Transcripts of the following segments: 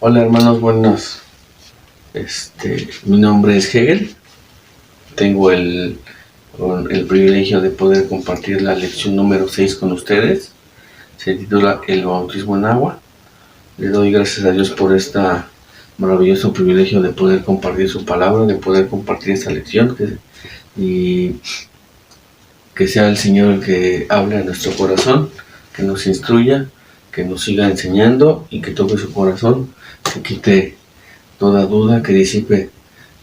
Hola hermanos, buenas. Mi nombre es Hegel. Tengo el privilegio de poder compartir la lección número 6 con ustedes. Se titula El bautismo en agua. Le doy gracias a Dios por este maravilloso privilegio de poder compartir su palabra, de poder compartir esta lección y que sea el Señor el que hable a nuestro corazón, que nos instruya, que nos siga enseñando y que toque su corazón, que quite toda duda, que disipe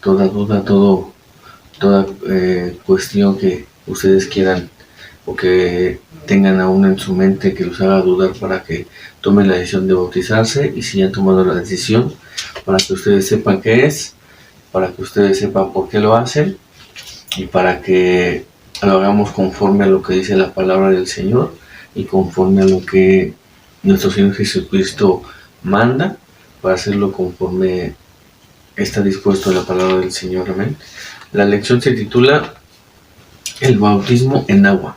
toda duda, toda cuestión que ustedes quieran o que tengan aún en su mente que los haga dudar, para que tomen la decisión de bautizarse, y si ya han tomado la decisión, para que ustedes sepan qué es, para que ustedes sepan por qué lo hacen y para que lo hagamos conforme a lo que dice la palabra del Señor y conforme a lo que nuestro Señor Jesucristo manda, para hacerlo conforme está dispuesto a la palabra del Señor. Amén. La lección se titula El bautismo en agua.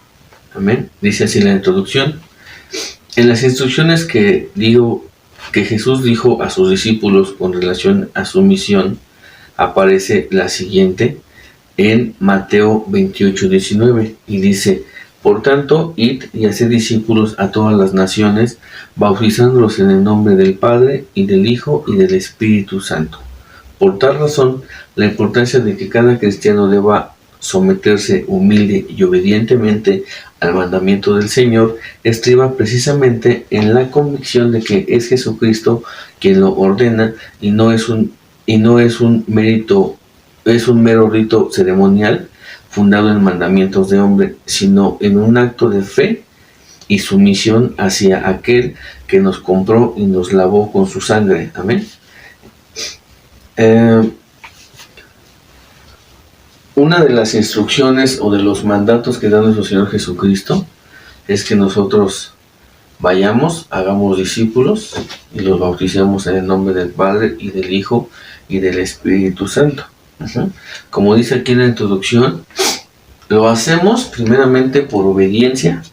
Amén. Dice así la introducción: en las instrucciones que Jesús dijo a sus discípulos con relación a su misión, aparece la siguiente en Mateo 28:19, y dice: por tanto, id y haced discípulos a todas las naciones, bautizándolos en el nombre del Padre, y del Hijo, y del Espíritu Santo. Por tal razón, la importancia de que cada cristiano deba someterse humilde y obedientemente al mandamiento del Señor estriba precisamente en la convicción de que es Jesucristo quien lo ordena, y no es un mero rito ceremonial fundado en mandamientos de hombre, sino en un acto de fe y sumisión hacia aquel que nos compró y nos lavó con su sangre. Amén. Una de las instrucciones o de los mandatos que da nuestro Señor Jesucristo es que nosotros vayamos, hagamos discípulos y los bauticemos en el nombre del Padre y del Hijo y del Espíritu Santo. Como dice aquí en la introducción, lo hacemos primeramente por obediencia,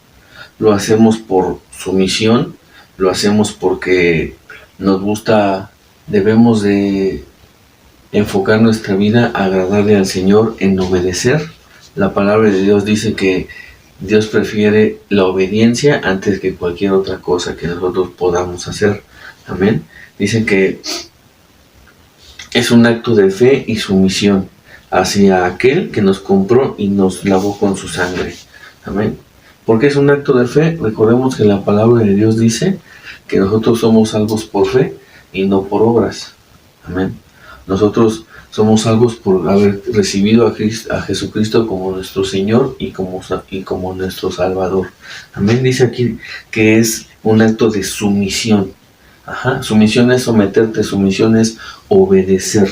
lo hacemos por sumisión, lo hacemos porque nos gusta, debemos de enfocar nuestra vida a agradarle al Señor en obedecer. La palabra de Dios dice que Dios prefiere la obediencia antes que cualquier otra cosa que nosotros podamos hacer. Amén. Dice que es un acto de fe y sumisión hacia aquel que nos compró y nos lavó con su sangre. Amén. ¿Por qué es un acto de fe? Recordemos que la palabra de Dios dice que nosotros somos salvos por fe y no por obras. Amén. Nosotros somos salvos por haber recibido a Jesucristo como nuestro Señor y como nuestro Salvador. Amén. Dice aquí que es un acto de sumisión. Sumisión es someterte, sumisión es obedecer.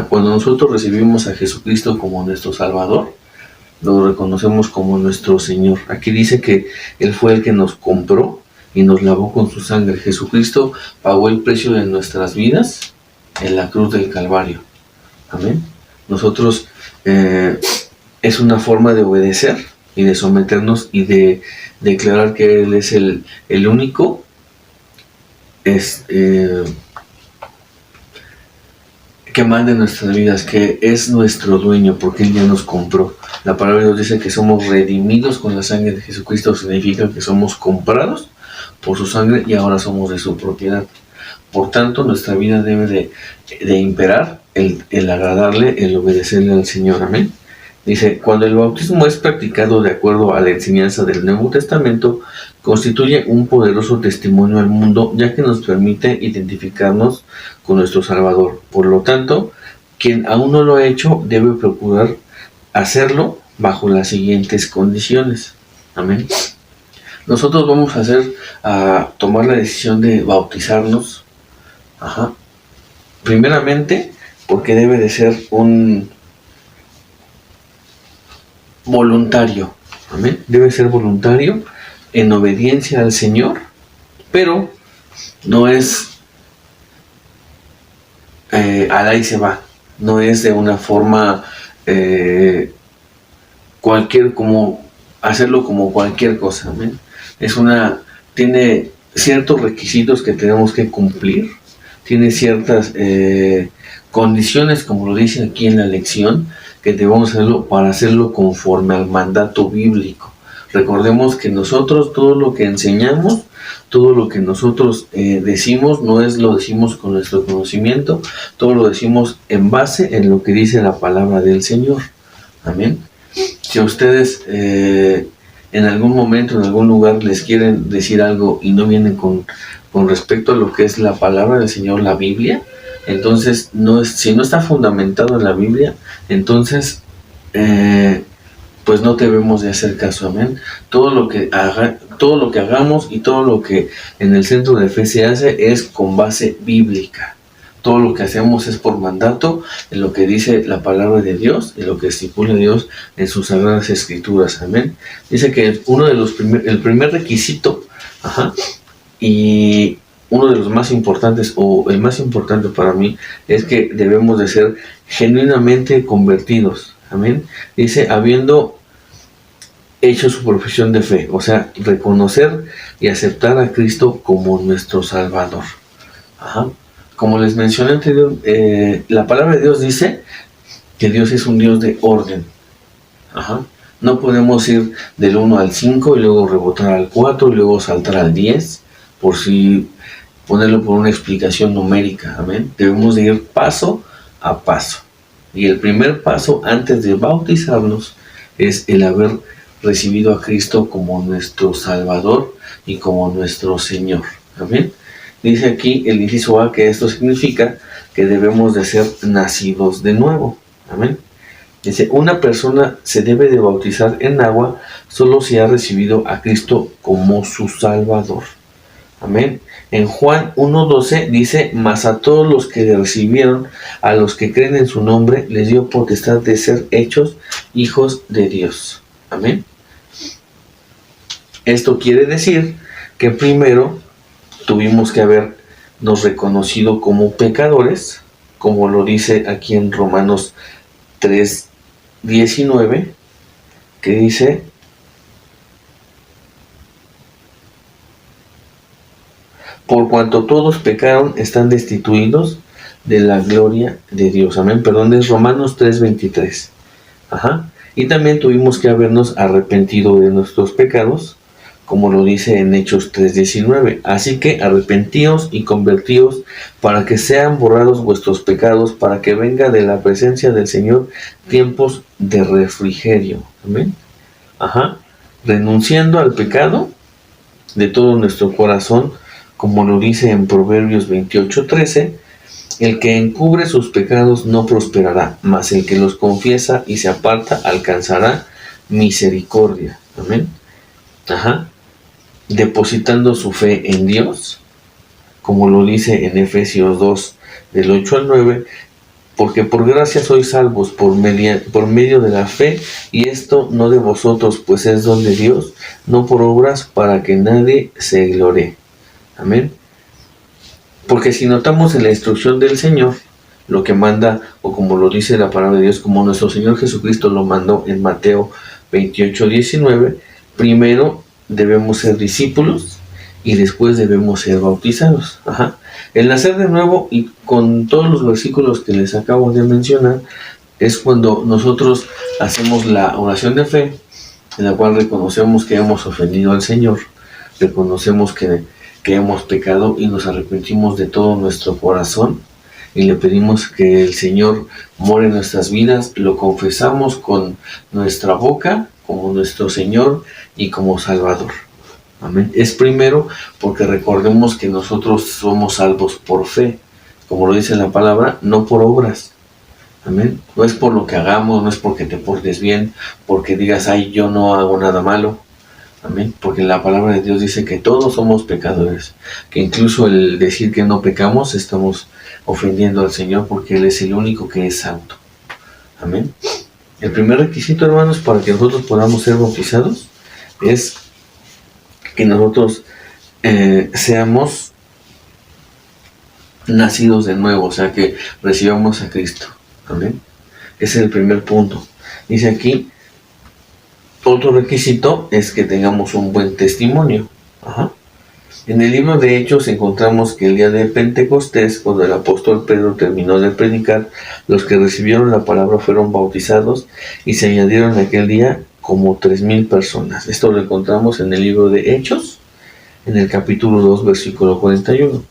Cuando nosotros recibimos a Jesucristo como nuestro Salvador, lo reconocemos como nuestro Señor. Aquí dice que Él fue el que nos compró y nos lavó con su sangre. Jesucristo pagó el precio de nuestras vidas en la cruz del Calvario. Amén. Nosotros es una forma de obedecer y de someternos y de declarar que Él es el único que manda en nuestras vidas, que es nuestro dueño, porque Él ya nos compró. La palabra de Dios dice que somos redimidos con la sangre de Jesucristo. Significa que somos comprados por su sangre y ahora somos de su propiedad. Por tanto, nuestra vida debe de imperar el agradarle, el obedecerle al Señor. Amén. Dice: cuando el bautismo es practicado de acuerdo a la enseñanza del Nuevo Testamento, constituye un poderoso testimonio al mundo, ya que nos permite identificarnos con nuestro Salvador. Por lo tanto, quien aún no lo ha hecho debe procurar hacerlo bajo las siguientes condiciones. Amén. Nosotros vamos a tomar la decisión de bautizarnos. Primeramente, porque debe de ser un voluntario. Amén. Debe ser voluntario en obediencia al Señor, pero no es al ahí se va. No es de una forma como hacerlo como cualquier cosa. Amén. Tiene ciertos requisitos que tenemos que cumplir tiene ciertas condiciones, como lo dice aquí en la lección, que debemos hacerlo para hacerlo conforme al mandato bíblico. Recordemos que nosotros todo lo que enseñamos, todo lo que nosotros decimos, no es lo decimos con nuestro conocimiento, todo lo decimos en base en lo que dice la palabra del Señor. Amén. Si a ustedes en algún momento, en algún lugar les quieren decir algo y no vienen con respecto a lo que es la palabra del Señor, la Biblia, entonces si no está fundamentado en la Biblia, entonces pues no debemos de hacer caso. Amén. Todo lo que hagamos y todo lo que en el centro de fe se hace es con base bíblica. Todo lo que hacemos es por mandato, en lo que dice la palabra de Dios, en lo que estipula Dios en sus sagradas escrituras. Amén. Dice que el primer requisito, y uno de los más importantes, o el más importante para mí, es que debemos de ser genuinamente convertidos. Amén. Dice, habiendo hecho su profesión de fe, o sea, reconocer y aceptar a Cristo como nuestro Salvador. Como les mencioné anterior, la palabra de Dios dice que Dios es un Dios de orden. No podemos ir del 1 al 5 y luego rebotar al 4 y luego saltar al 10, por si ponerlo por una explicación numérica. Amén. Debemos de ir paso a paso. Y el primer paso antes de bautizarnos es el haber recibido a Cristo como nuestro Salvador y como nuestro Señor. Amén. Dice aquí el inciso A que esto significa que debemos de ser nacidos de nuevo. Amén. Dice, una persona se debe de bautizar en agua solo si ha recibido a Cristo como su Salvador. Amén. En Juan 1:12 dice, mas a todos los que le recibieron, a los que creen en su nombre, les dio potestad de ser hechos hijos de Dios. Amén. Esto quiere decir que primero tuvimos que habernos reconocido como pecadores, como lo dice aquí en Romanos 3:19, que dice, por cuanto todos pecaron, están destituidos de la gloria de Dios. Amén. Perdón, es Romanos 3:23. Y también tuvimos que habernos arrepentido de nuestros pecados, como lo dice en Hechos 3:19. Así que arrepentíos y convertíos para que sean borrados vuestros pecados, para que venga de la presencia del Señor tiempos de refrigerio. Amén. Renunciando al pecado de todo nuestro corazón, como lo dice en Proverbios 28:13, el que encubre sus pecados no prosperará, mas el que los confiesa y se aparta alcanzará misericordia. Amén. Depositando su fe en Dios, como lo dice en Efesios 2, del 8 al 9, porque por gracia sois salvos por medio de la fe, y esto no de vosotros, pues es don de Dios, no por obras, para que nadie se glorie. Amén. Porque si notamos en la instrucción del Señor, lo que manda, o como lo dice la palabra de Dios, como nuestro Señor Jesucristo lo mandó en Mateo 28:19, primero debemos ser discípulos y después debemos ser bautizados. El nacer de nuevo, y con todos los versículos que les acabo de mencionar, es cuando nosotros hacemos la oración de fe, en la cual reconocemos que hemos ofendido al Señor, reconocemos que hemos pecado y nos arrepentimos de todo nuestro corazón y le pedimos que el Señor more en nuestras vidas, lo confesamos con nuestra boca como nuestro Señor y como Salvador. Amén. Es primero porque recordemos que nosotros somos salvos por fe, como lo dice la palabra, no por obras. Amén. No es por lo que hagamos, no es porque te portes bien, porque digas, ay, yo no hago nada malo. Amén. Porque la palabra de Dios dice que todos somos pecadores, que incluso el decir que no pecamos estamos ofendiendo al Señor, porque Él es el único que es santo. Amén. El primer requisito, hermanos, para que nosotros podamos ser bautizados es que nosotros seamos nacidos de nuevo, o sea, que recibamos a Cristo. Amén. Ese es el primer punto. Dice aquí, otro requisito es que tengamos un buen testimonio. En el libro de Hechos encontramos que el día de Pentecostés, cuando el apóstol Pedro terminó de predicar, los que recibieron la palabra fueron bautizados y se añadieron aquel día como 3,000 personas. Esto lo encontramos en el libro de Hechos, en el capítulo 2, versículo 41.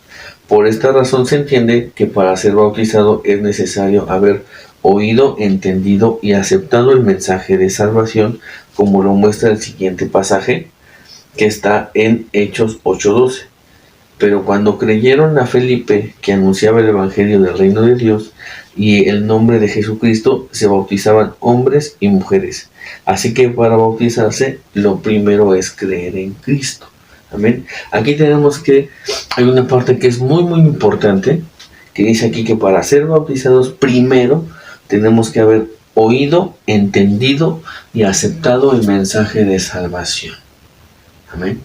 Por esta razón se entiende que para ser bautizado es necesario haber oído, entendido y aceptado el mensaje de salvación, como lo muestra el siguiente pasaje, que está en Hechos 8:12. Pero cuando creyeron a Felipe, que anunciaba el evangelio del reino de Dios y el nombre de Jesucristo, se bautizaban hombres y mujeres. Así que para bautizarse, lo primero es creer en Cristo. Amén. Aquí tenemos que, hay una parte que es muy muy importante, que dice aquí que para ser bautizados primero tenemos que haber oído, entendido y aceptado el mensaje de salvación. Amén.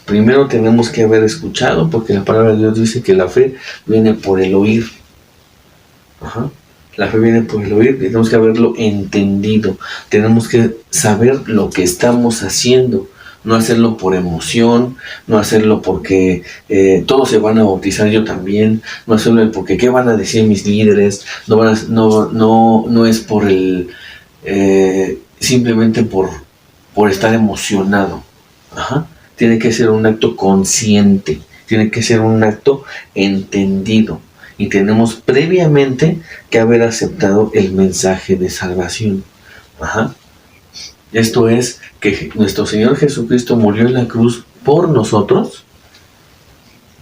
Primero tenemos que haber escuchado, porque la palabra de Dios dice que la fe viene por el oír. La fe viene por el oír, tenemos que haberlo entendido. Tenemos que saber lo que estamos haciendo. No hacerlo por emoción, no hacerlo porque todos se van a bautizar, yo también. No hacerlo porque qué van a decir mis líderes. No es por el simplemente por estar emocionado. Tiene que ser un acto consciente, tiene que ser un acto entendido. Y tenemos previamente que haber aceptado el mensaje de salvación. Esto es que nuestro Señor Jesucristo murió en la cruz por nosotros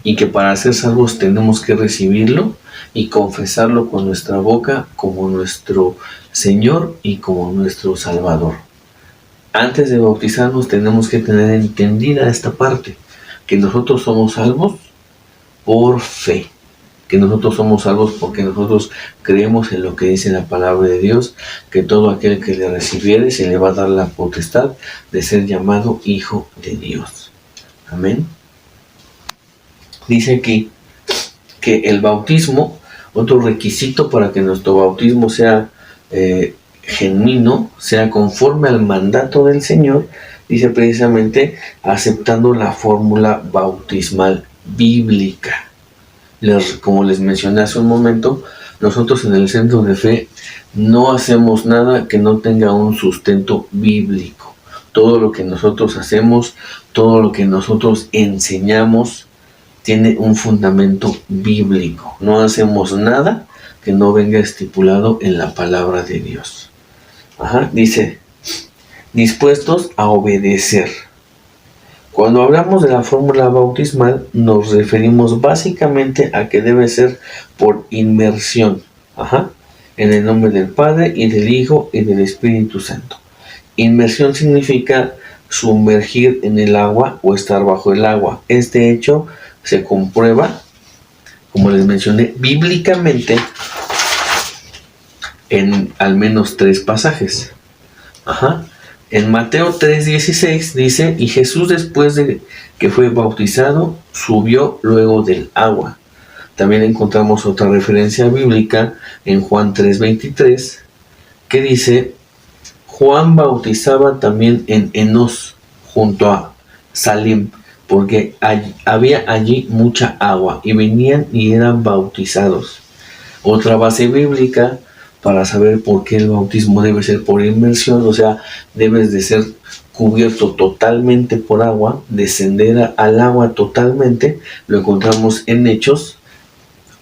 y que para ser salvos tenemos que recibirlo y confesarlo con nuestra boca como nuestro Señor y como nuestro Salvador. Antes de bautizarnos tenemos que tener entendida esta parte, que nosotros somos salvos por fe, que nosotros somos salvos porque nosotros creemos en lo que dice la palabra de Dios, que todo aquel que le recibiere se le va a dar la potestad de ser llamado hijo de Dios. Amén. Dice aquí que el bautismo, otro requisito para que nuestro bautismo sea genuino, sea conforme al mandato del Señor, dice precisamente aceptando la fórmula bautismal bíblica. Como les mencioné hace un momento, nosotros en el Centro de Fe no hacemos nada que no tenga un sustento bíblico. Todo lo que nosotros hacemos, todo lo que nosotros enseñamos, tiene un fundamento bíblico. No hacemos nada que no venga estipulado en la palabra de Dios. Dice, dispuestos a obedecer. Cuando hablamos de la fórmula bautismal, nos referimos básicamente a que debe ser por inmersión. En el nombre del Padre, y del Hijo, y del Espíritu Santo. Inmersión significa sumergir en el agua o estar bajo el agua. Este hecho se comprueba, como les mencioné, bíblicamente en al menos 3 pasajes. En Mateo 3:16 dice, y Jesús después de que fue bautizado, subió luego del agua. También encontramos otra referencia bíblica en Juan 3:23, que dice, Juan bautizaba también en Enos, junto a Salim, porque había allí mucha agua, y venían y eran bautizados. Otra base bíblica para saber por qué el bautismo debe ser por inmersión, o sea, debes de ser cubierto totalmente por agua, descender al agua totalmente, lo encontramos en Hechos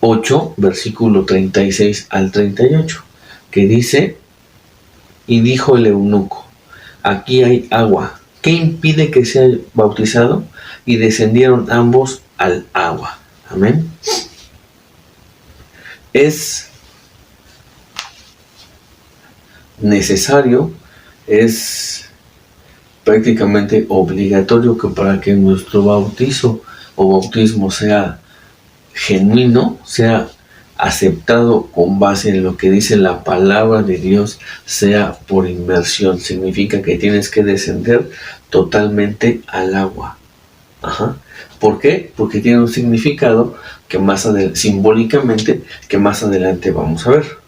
8, versículo 36 al 38, que dice, y dijo el eunuco, aquí hay agua, ¿qué impide que sea bautizado? Y descendieron ambos al agua. Amén. Es necesario, es prácticamente obligatorio que para que nuestro bautizo o bautismo sea genuino, sea aceptado con base en lo que dice la palabra de Dios, sea por inmersión. Significa que tienes que descender totalmente al agua. ¿Por qué? Porque tiene un significado que simbólicamente, que más adelante vamos a ver.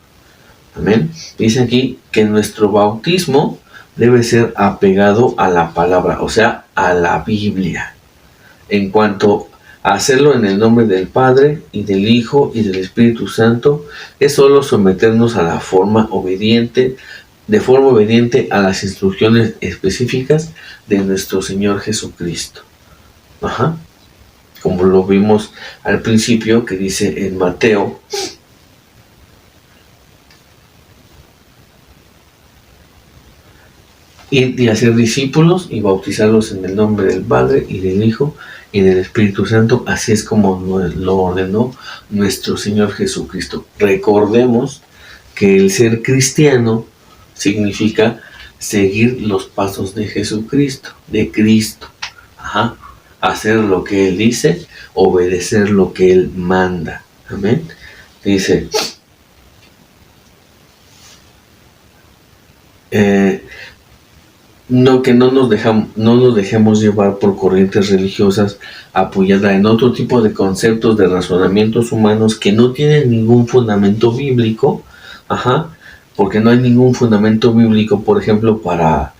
Amén. Dice aquí que nuestro bautismo debe ser apegado a la palabra, o sea, a la Biblia. En cuanto a hacerlo en el nombre del Padre y del Hijo y del Espíritu Santo, es solo someternos a de forma obediente a las instrucciones específicas de nuestro Señor Jesucristo. Como lo vimos al principio, que dice en Mateo, id y hacer discípulos y bautizarlos en el nombre del Padre y del Hijo y del Espíritu Santo, así es como lo ordenó nuestro Señor Jesucristo. Recordemos que el ser cristiano significa seguir los pasos de Jesucristo, de Cristo. Hacer lo que Él dice, obedecer lo que Él manda. Amén. Dice, que no nos dejemos llevar por corrientes religiosas apoyadas en otro tipo de conceptos de razonamientos humanos que no tienen ningún fundamento bíblico. Porque no hay ningún fundamento bíblico, por ejemplo, para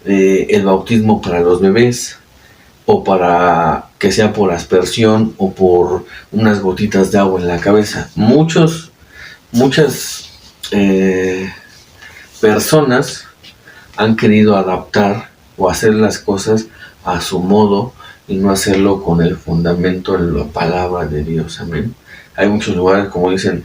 el bautismo para los bebés, o para que sea por aspersión o por unas gotitas de agua en la cabeza. Muchas personas han querido adaptar o hacer las cosas a su modo y no hacerlo con el fundamento de la palabra de Dios. Amén. Hay muchos lugares, como dicen,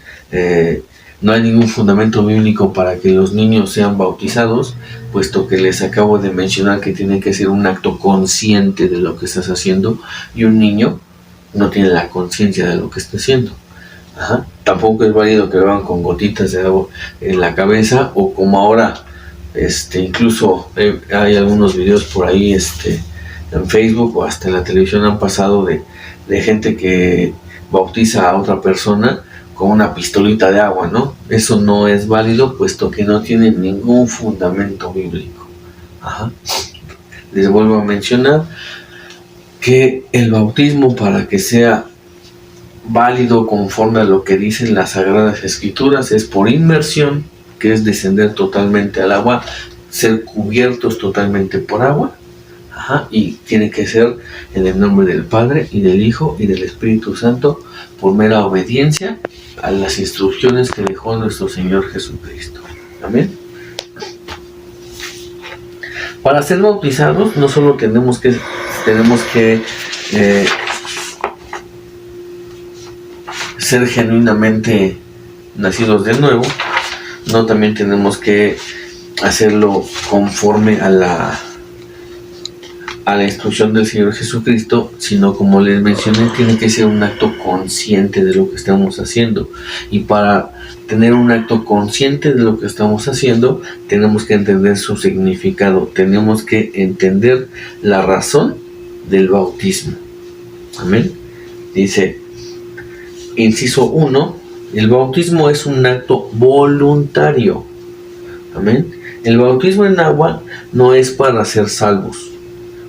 no hay ningún fundamento bíblico para que los niños sean bautizados, puesto que les acabo de mencionar que tiene que ser un acto consciente de lo que estás haciendo, y un niño no tiene la conciencia de lo que está haciendo. Tampoco es válido que lo hagan con gotitas de agua en la cabeza, o como ahora, incluso hay algunos videos por ahí en Facebook o hasta en la televisión han pasado de gente que bautiza a otra persona con una pistolita de agua, ¿no? Eso no es válido, puesto que no tiene ningún fundamento bíblico. Les vuelvo a mencionar que el bautismo, para que sea válido conforme a lo que dicen las Sagradas Escrituras, es por inmersión, que es descender totalmente al agua, ser cubiertos totalmente por agua, y tiene que ser en el nombre del Padre y del Hijo y del Espíritu Santo, por mera obediencia a las instrucciones que dejó nuestro Señor Jesucristo. Amén. Para ser bautizados no solo tenemos que ser genuinamente nacidos de nuevo, no, también tenemos que hacerlo conforme a la instrucción del Señor Jesucristo, sino, como les mencioné, tiene que ser un acto consciente de lo que estamos haciendo. Y para tener un acto consciente de lo que estamos haciendo, tenemos que entender su significado, tenemos que entender la razón del bautismo. Amén. Dice, inciso 1, el bautismo es un acto voluntario. Amén. El bautismo en agua no es para ser salvos,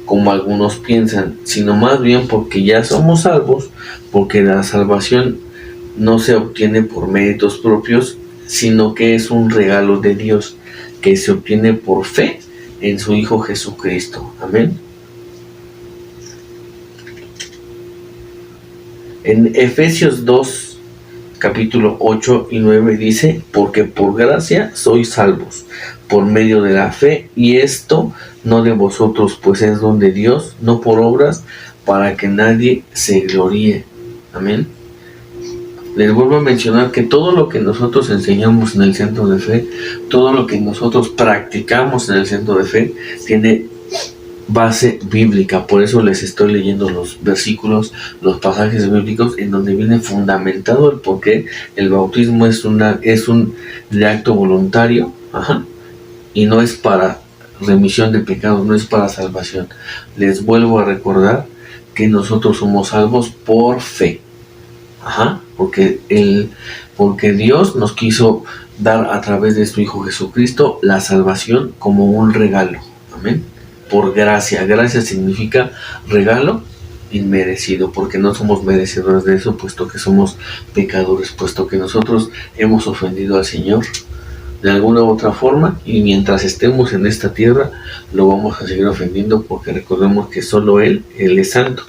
como algunos piensan, sino más bien porque ya somos salvos, porque la salvación no se obtiene por méritos propios, sino que es un regalo de Dios, que se obtiene por fe en su Hijo Jesucristo. Amén. En Efesios 2, capítulo 8 y 9 dice, porque por gracia sois salvos, por medio de la fe, y esto no de vosotros, pues es don de Dios, no por obras, para que nadie se gloríe. Amén. Les vuelvo a mencionar que todo lo que nosotros enseñamos en el Centro de Fe, todo lo que nosotros practicamos en el Centro de Fe, tiene base bíblica. Por eso les estoy leyendo los versículos, los pasajes bíblicos en donde viene fundamentado el por qué el bautismo es un de acto voluntario, y no es para remisión de pecados, no es para salvación. Les vuelvo a recordar que nosotros somos salvos por fe, porque Dios nos quiso dar a través de su Hijo Jesucristo la salvación como un regalo. Amén. Por gracia. Gracia significa regalo inmerecido, porque no somos merecedores de eso, puesto que somos pecadores, puesto que nosotros hemos ofendido al Señor de alguna u otra forma, y mientras estemos en esta tierra lo vamos a seguir ofendiendo, porque recordemos que solo Él es santo.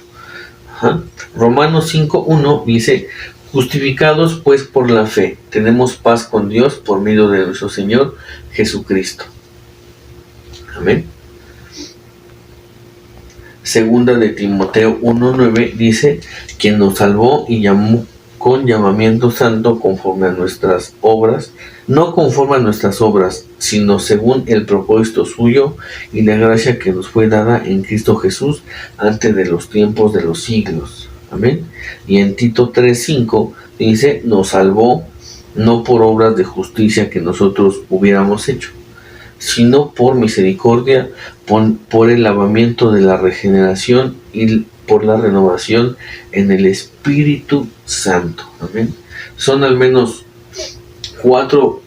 Ajá. Romanos 5:1 dice: justificados pues por la fe, tenemos paz con Dios por medio de nuestro Señor Jesucristo. Amén. Segunda de Timoteo 1:9 dice: quien nos salvó y llamó con llamamiento santo conforme a nuestras obras, no conforme a nuestras obras, sino según el propósito suyo y la gracia que nos fue dada en Cristo Jesús antes de los tiempos de los siglos. Amén. Y en Tito 3:5 dice: nos salvó no por obras de justicia que nosotros hubiéramos hecho, sino por misericordia, por el lavamiento de la regeneración y por la renovación en el Espíritu Santo. Amén. Son al menos 4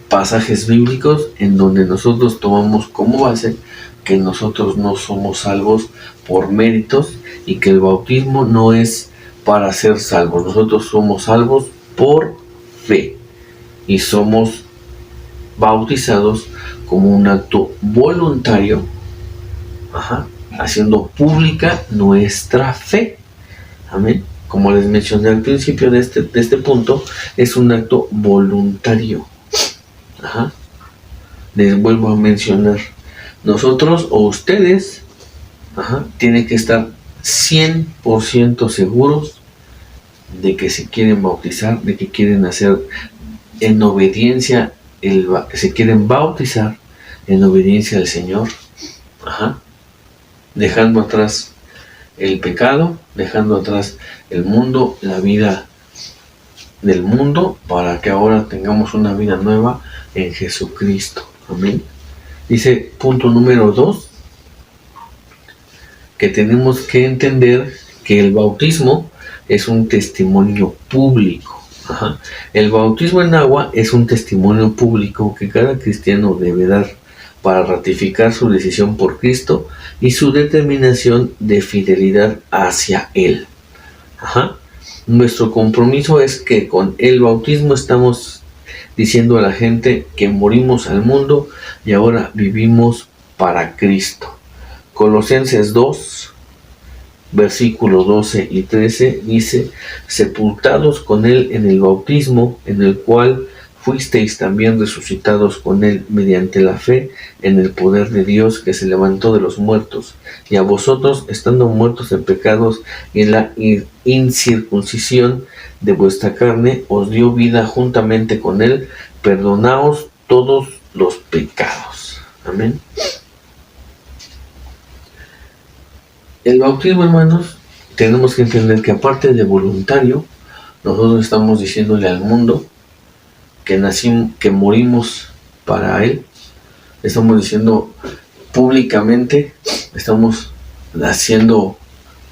pasajes bíblicos en donde nosotros tomamos como base que nosotros no somos salvos por méritos y que el bautismo no es para ser salvos. Nosotros somos salvos por fe y somos bautizados como un acto voluntario, haciendo pública nuestra fe. Amén. Como les mencioné al principio de este punto, es un acto voluntario. Les vuelvo a mencionar, nosotros o ustedes tienen que estar 100% seguros de que se quieren bautizar, de que quieren hacer en obediencia, se quieren bautizar en obediencia al Señor, dejando atrás el pecado, dejando atrás el mundo, la vida del mundo, para que ahora tengamos una vida nueva en Jesucristo. Amén. Dice punto número 2, que tenemos que entender que el bautismo es un testimonio público. El bautismo en agua es un testimonio público que cada cristiano debe dar para ratificar su decisión por Cristo y su determinación de fidelidad hacia Él. Nuestro compromiso es que con el bautismo estamos diciendo a la gente que morimos al mundo y ahora vivimos para Cristo. Colosenses 2, versículos 12 y 13 dice: sepultados con Él en el bautismo, en el cual fuisteis también resucitados con Él mediante la fe en el poder de Dios que se levantó de los muertos, y a vosotros, estando muertos en pecados y en la incircuncisión de vuestra carne, os dio vida juntamente con Él, perdonaos todos los pecados. Amén. El bautismo, hermanos, tenemos que entender que aparte de voluntario, nosotros estamos diciéndole al mundo que morimos para Él. Estamos diciendo públicamente, estamos haciendo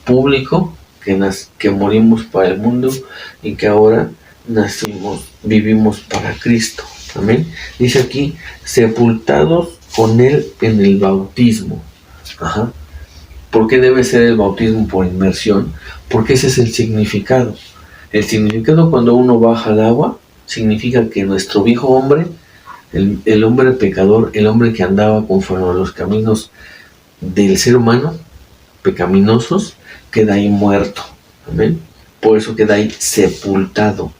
público que morimos para el mundo y que ahora vivimos para Cristo. Amén. Dice aquí: sepultados con Él en el bautismo. ¿Por qué debe ser el bautismo por inmersión? Porque ese es el significado. El significado cuando uno baja al agua significa que nuestro viejo hombre, el hombre pecador, el hombre que andaba conforme a los caminos del ser humano, pecaminosos, queda ahí muerto. Amén. Por eso queda ahí sepultado.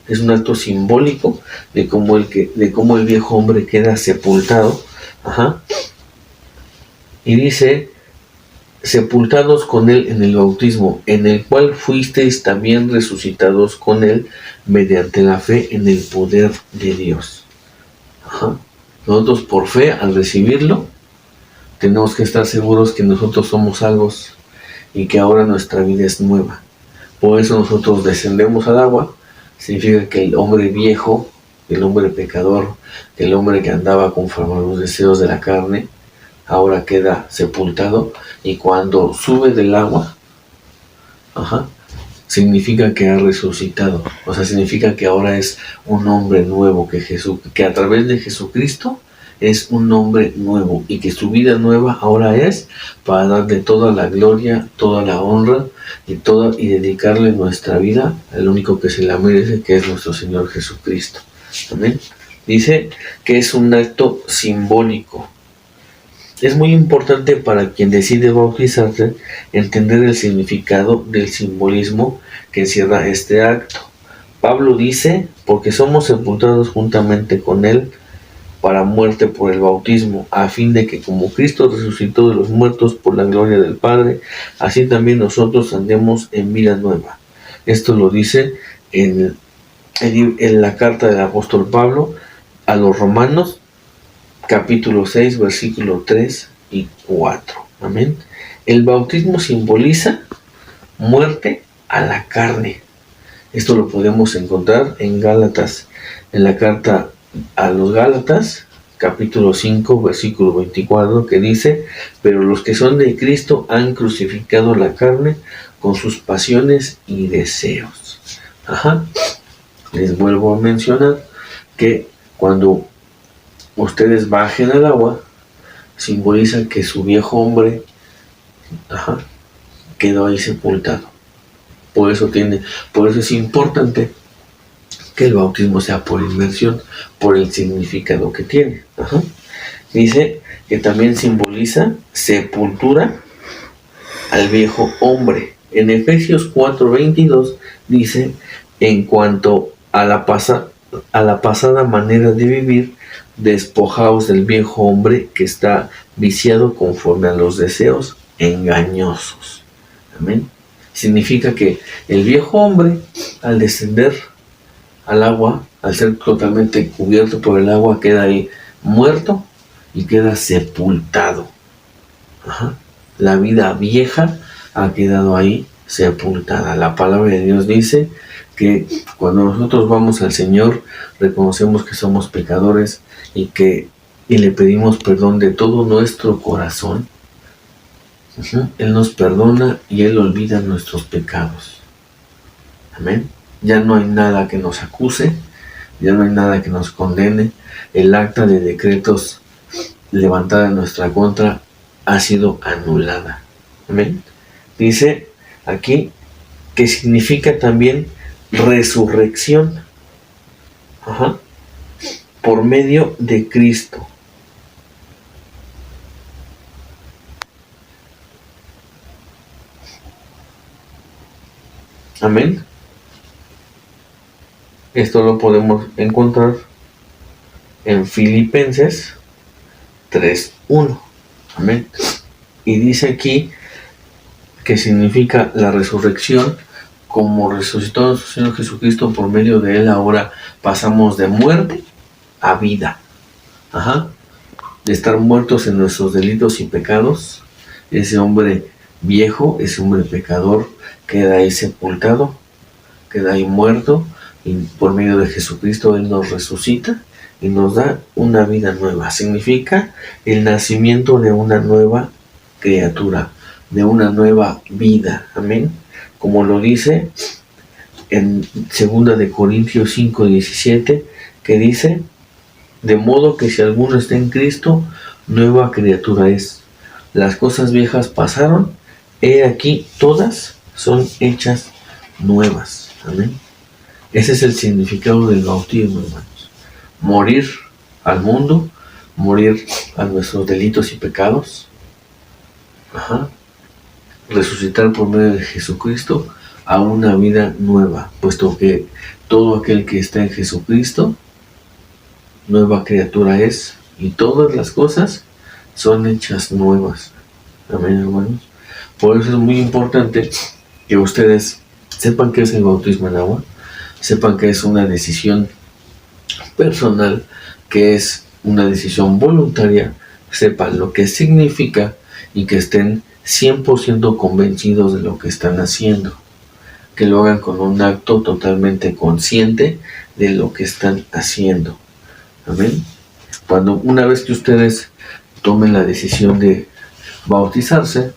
Es un acto simbólico de cómo el viejo hombre queda sepultado. Y dice: sepultados con Él en el bautismo, en el cual fuisteis también resucitados con Él mediante la fe en el poder de Dios. Nosotros por fe, al recibirlo, tenemos que estar seguros que nosotros somos salvos y que ahora nuestra vida es nueva. Por eso nosotros descendemos al agua. Significa que el hombre viejo, el hombre pecador, el hombre que andaba conforme a los deseos de la carne, ahora queda sepultado, y cuando sube del agua, significa que ha resucitado. O sea, significa que ahora es un hombre nuevo, que a través de Jesucristo es un hombre nuevo, y que su vida nueva ahora es para darle toda la gloria, toda la honra y dedicarle nuestra vida al único que se la merece, que es nuestro Señor Jesucristo. Amén. Dice que es un acto simbólico. Es muy importante para quien decide bautizarse entender el significado del simbolismo que encierra este acto. Pablo dice, porque somos sepultados juntamente con él para muerte por el bautismo, a fin de que como Cristo resucitó de los muertos por la gloria del Padre, así también nosotros andemos en vida nueva. Esto lo dice en la carta del apóstol Pablo a los Romanos, capítulo 6, versículos 3 y 4. Amén. El bautismo simboliza muerte a la carne. Esto lo podemos encontrar en Gálatas, en la carta a los Gálatas, capítulo 5, versículo 24, que dice, pero los que son de Cristo han crucificado la carne con sus pasiones y deseos. Les vuelvo a mencionar que cuando ustedes bajen al agua, simboliza que su viejo hombre quedó ahí sepultado. Por eso es importante que el bautismo sea por inmersión, por el significado que tiene. Dice que también simboliza sepultura al viejo hombre. En Efesios 4:22 dice, en cuanto a la pasada manera de vivir, despojaos del viejo hombre que está viciado conforme a los deseos engañosos. Amén. Significa que el viejo hombre, al descender al agua, al ser totalmente cubierto por el agua, queda ahí muerto y queda sepultado. La vida vieja ha quedado ahí sepultada. La palabra de Dios dice que cuando nosotros vamos al Señor, reconocemos que somos pecadores y le pedimos perdón de todo nuestro corazón. Él nos perdona y Él olvida nuestros pecados. Amén. Ya no hay nada que nos acuse, ya no hay nada que nos condene. El acta de decretos levantada en nuestra contra ha sido anulada. Amén. Dice aquí que significa también resurrección. Por medio de Cristo. Amén. Esto lo podemos encontrar en Filipenses 3:1. Amén. Y dice aquí que significa la resurrección, como resucitó nuestro Señor Jesucristo, por medio de Él ahora pasamos de muerte a vida. De estar muertos en nuestros delitos y pecados, ese hombre viejo, ese hombre pecador, queda ahí sepultado, queda ahí muerto, y por medio de Jesucristo Él nos resucita y nos da una vida nueva. Significa el nacimiento de una nueva criatura, de una nueva vida. Amén. Como lo dice en 2 de Corintios 5:17, que dice, de modo que si alguno está en Cristo, nueva criatura es. Las cosas viejas pasaron, he aquí todas son hechas nuevas. Amén. Ese es el significado del bautismo, hermanos. Morir al mundo, morir a nuestros delitos y pecados. Resucitar por medio de Jesucristo a una vida nueva, puesto que todo aquel que está en Jesucristo, nueva criatura es, y todas las cosas son hechas nuevas. Amén, hermanos. Por eso es muy importante que ustedes sepan qué es el bautismo en agua, sepan que es una decisión personal, que es una decisión voluntaria, sepan lo que significa y que estén 100% convencidos de lo que están haciendo, que lo hagan con un acto totalmente consciente de lo que están haciendo. Amén. Una vez que ustedes tomen la decisión de bautizarse,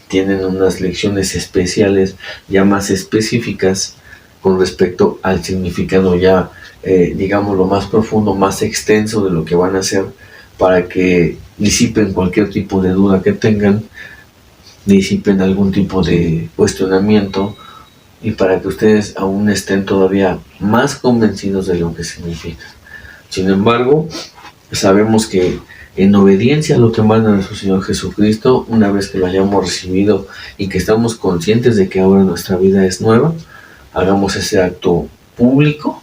tienen unas lecciones especiales ya más específicas con respecto al significado ya, digamos, lo más profundo, más extenso de lo que van a hacer, para que disipen cualquier tipo de duda que tengan, disipen algún tipo de cuestionamiento, y para que ustedes aún estén todavía más convencidos de lo que significa. Sin embargo, sabemos que en obediencia a lo que manda nuestro Señor Jesucristo, una vez que lo hayamos recibido y que estamos conscientes de que ahora nuestra vida es nueva, hagamos ese acto público,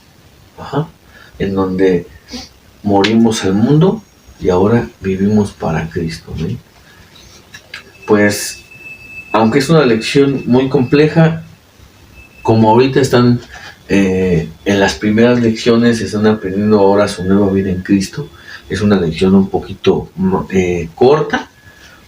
en donde morimos al mundo y ahora vivimos para Cristo, ¿no? Pues, aunque es una lección muy compleja, como ahorita están en las primeras lecciones, están aprendiendo ahora su nueva vida en Cristo, es una lección un poquito corta,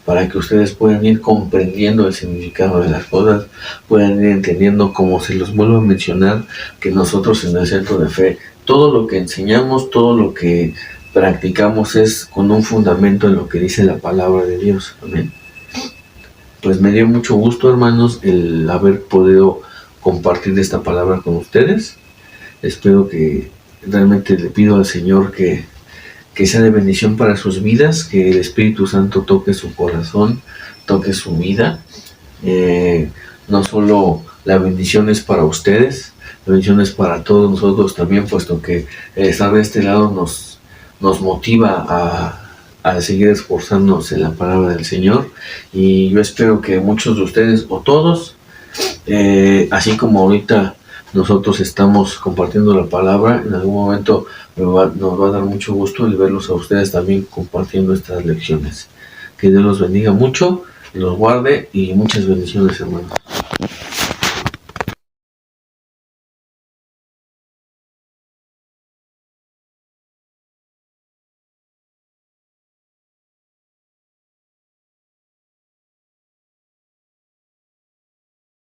para que ustedes puedan ir comprendiendo el significado de las cosas, puedan ir entendiendo, como se los vuelvo a mencionar, que nosotros en el Centro de Fe, todo lo que enseñamos, todo lo que practicamos es con un fundamento en lo que dice la palabra de Dios. Amén. Pues me dio mucho gusto, hermanos, el haber podido compartir esta palabra con ustedes. Espero que realmente le pido al Señor que sea de bendición para sus vidas, que el Espíritu Santo toque su corazón, toque su vida. No solo la bendición es para ustedes, la bendición es para todos nosotros también, puesto que estar de este lado nos motiva a seguir esforzándonos en la palabra del Señor. Y yo espero que muchos de ustedes, o todos, así como ahorita nosotros estamos compartiendo la palabra, en algún momento nos va a dar mucho gusto el verlos a ustedes también compartiendo estas lecciones. Que Dios los bendiga mucho, los guarde y muchas bendiciones, hermanos.